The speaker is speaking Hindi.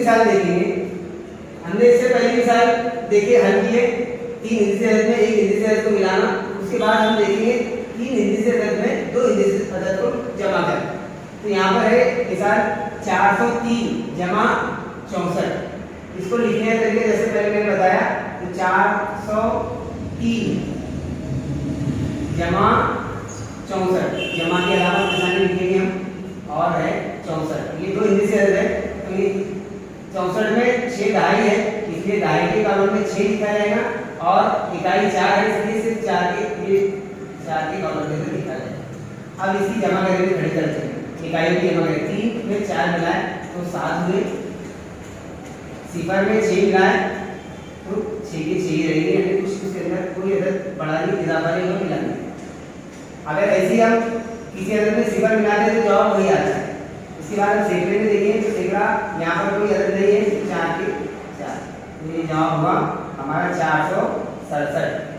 मिसाल देखेंगे। हमने इससे पहली मिसाल देखिए हल किए 3 हिंदी से अदद में 1 हिंदी से अदद को मिलाना। उसके बाद हम देखेंगे 3 हिंदी से अदद में 2 हिंदी से अदद को जमा करना। तो यहाँ पर है मिसाल 403 जमा 64। इसको लिखने का तरीका जैसे पहले मैंने बताया, तो 403 जमा 64, जमा के अलावा निशानी लिखेंगे हम, और है 64। ये 2 हिंदी से अदद है, तो ये 64 में 6 दहाई है, इसलिए दहाई के कॉलम में 6 लिखा जाएगा, और इकाई 4 है इसलिए सिर्फ 4 के कॉलम में लिखा जाएगा। अब इसकी जमा करेंगे खड़ी तरह से, इकाइयों की जमा करें। 3 में 4 मिलाए तो 7 हुए, 0 में 6 मिलाए तो 6 के 6 ही रहेंगे, यानी कुछ उसके अंदर कोई अदद बढ़ा नहीं, इजाफा नहीं और मिला नहीं। अगर ऐसे ही हम किसी अदद में 0 मिला दें तो जवाब वही आता है। इसके बाद हम सैकड़े में देखिए तो सैकड़ा यहाँ पर कोई अदद नहीं है, 4 के 4, तो ये जवाब हुआ हमारा 467।